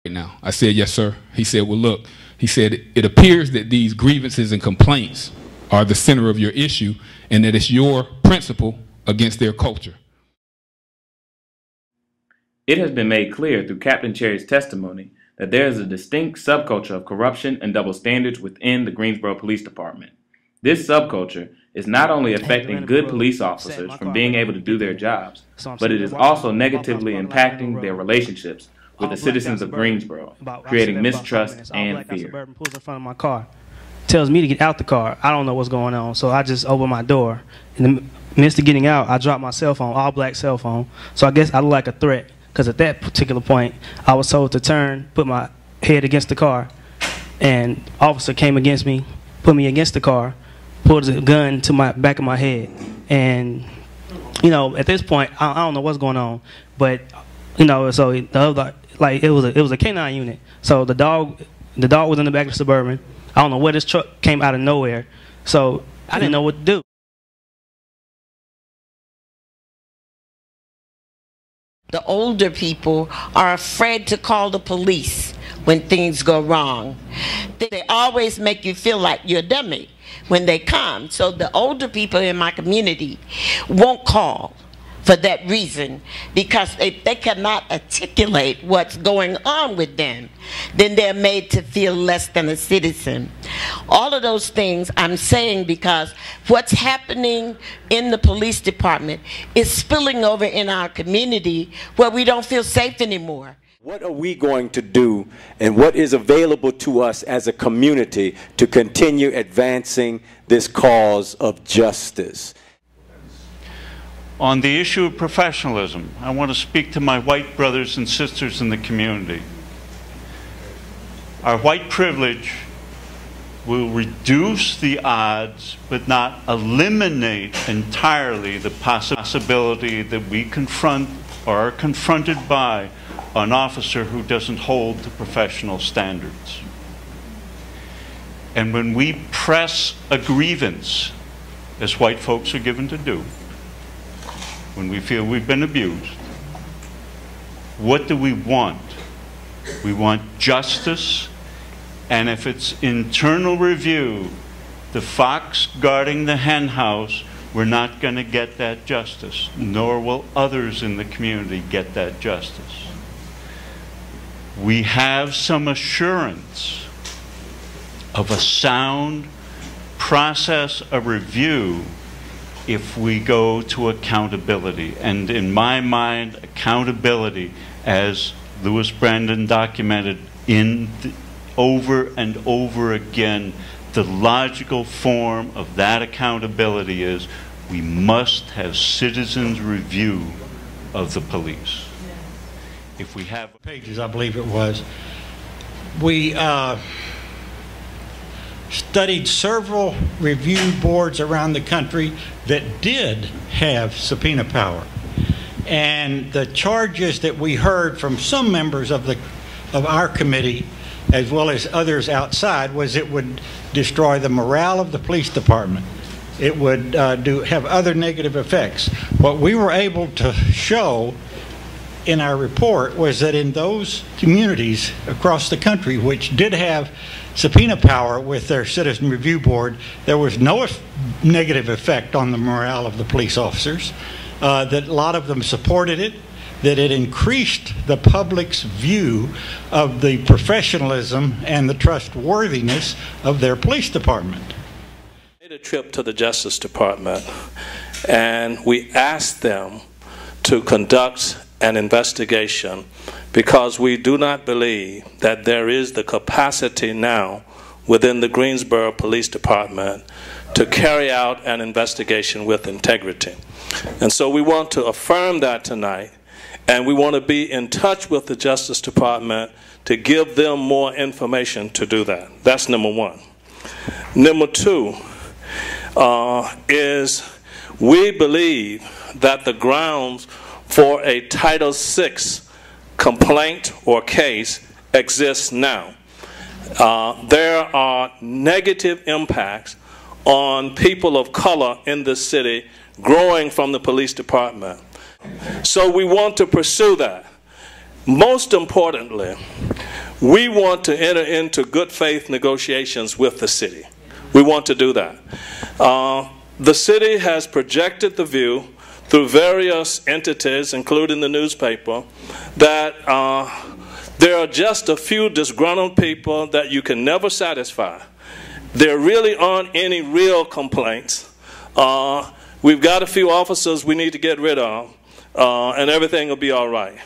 now. I said, yes, sir. He said, well, look, he said, it appears that these grievances and complaints are the center of your issue and that it's your principle against their culture. It has been made clear through Captain Cherry's testimony that there is a distinct subculture of corruption and double standards within the Greensboro Police Department. This subculture is not only affecting good police officers from being able to do their jobs, but it is also negatively impacting their relationships with the citizens of Greensboro, creating mistrust and fear. Pulls in front of my car, tells me to get out the car. I don't know what's going on, so I just open my door. In the midst of getting out, I drop my cell phone, all black cell phone. So I guess I look like a threat, because at that particular point, I was told to turn, put my head against the car, and officer came against me, put me against the car, pulled a gun to my back of my head, and you know, at this point, I don't know what's going on, but you know, so the other, like it was a K9 unit, so the dog was in the back of the Suburban. I don't know where this truck came out of nowhere, so I didn't know what to do. The older people are afraid to call the police when things go wrong. They always make you feel like you're a dummy when they come. So the older people in my community won't call for that reason, because if they cannot articulate what's going on with them, then they're made to feel less than a citizen. All of those things I'm saying because what's happening in the police department is spilling over in our community where we don't feel safe anymore. What are we going to do, and what is available to us as a community to continue advancing this cause of justice? On the issue of professionalism, I want to speak to my white brothers and sisters in the community. Our white privilege will reduce the odds, but not eliminate entirely the possibility that we confront or are confronted by an officer who doesn't hold the professional standards. And when we press a grievance, as white folks are given to do, when we feel we've been abused, what do we want? We want justice, and if it's internal review, the fox guarding the hen house, we're not going to get that justice, nor will others in the community get that justice. We have some assurance of a sound process of review if we go to accountability. And in my mind, accountability, as Louis Brandon documented over and over again, the logical form of that accountability is we must have citizens' review of the police. If we have pages, I believe it was, we studied several review boards around the country that did have subpoena power, and the charges that we heard from some members of our committee, as well as others outside, was it would destroy the morale of the police department. It would have other negative effects. What we were able to show in our report was that in those communities across the country which did have subpoena power with their citizen review board, there was no negative effect on the morale of the police officers, that a lot of them supported it, that it increased the public's view of the professionalism and the trustworthiness of their police department. We made a trip to the Justice Department, and we asked them to conduct an investigation because we do not believe that there is the capacity now within the Greensboro Police Department to carry out an investigation with integrity. And so we want to affirm that tonight, and we want to be in touch with the Justice Department to give them more information to do that. That's number one. Number two is we believe that the grounds for a Title VI complaint or case exists now. There are negative impacts on people of color in the city growing from the police department. So we want to pursue that. Most importantly, we want to enter into good faith negotiations with the city. We want to do that. The city has projected the view through various entities, including the newspaper, that there are just a few disgruntled people that you can never satisfy. There really aren't any real complaints. We've got a few officers we need to get rid of, and everything will be all right.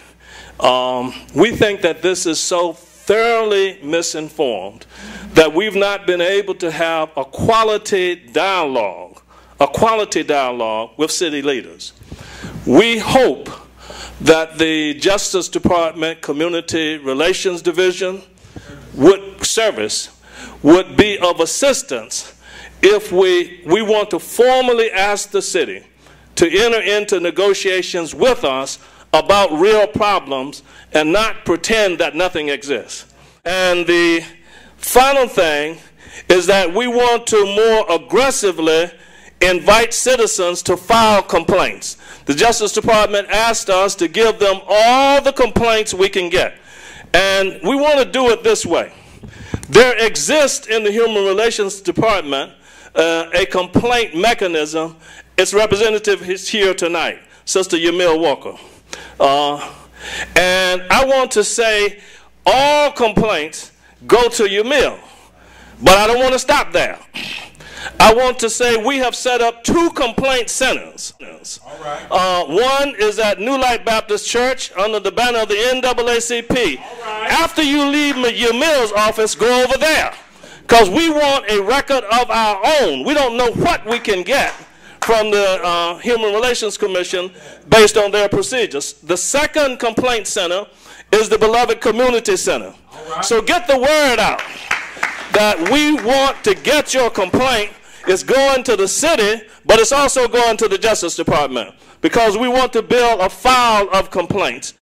We think that this is so thoroughly misinformed that we've not been able to have a quality dialogue with city leaders. We hope that the Justice Department Community Relations Division would be of assistance if we want to formally ask the city to enter into negotiations with us about real problems and not pretend that nothing exists. And the final thing is that we want to more aggressively invite citizens to file complaints. The Justice Department asked us to give them all the complaints we can get. And we want to do it this way. There exists in the Human Relations Department a complaint mechanism. Its representative is here tonight, Sister Yamil Walker. And I want to say all complaints go to Yamil, but I don't want to stop there. I want to say we have set up 2 complaint centers. All right. One is at New Light Baptist Church under the banner of the NAACP. All right. After you leave Yamil's office, go over there, because we want a record of our own. We don't know what we can get from the Human Relations Commission based on their procedures. The second complaint center is the Beloved Community Center. Right. So get the word out that we want to get your complaint. It's going to the city, but it's also going to the Justice Department, because we want to build a file of complaints.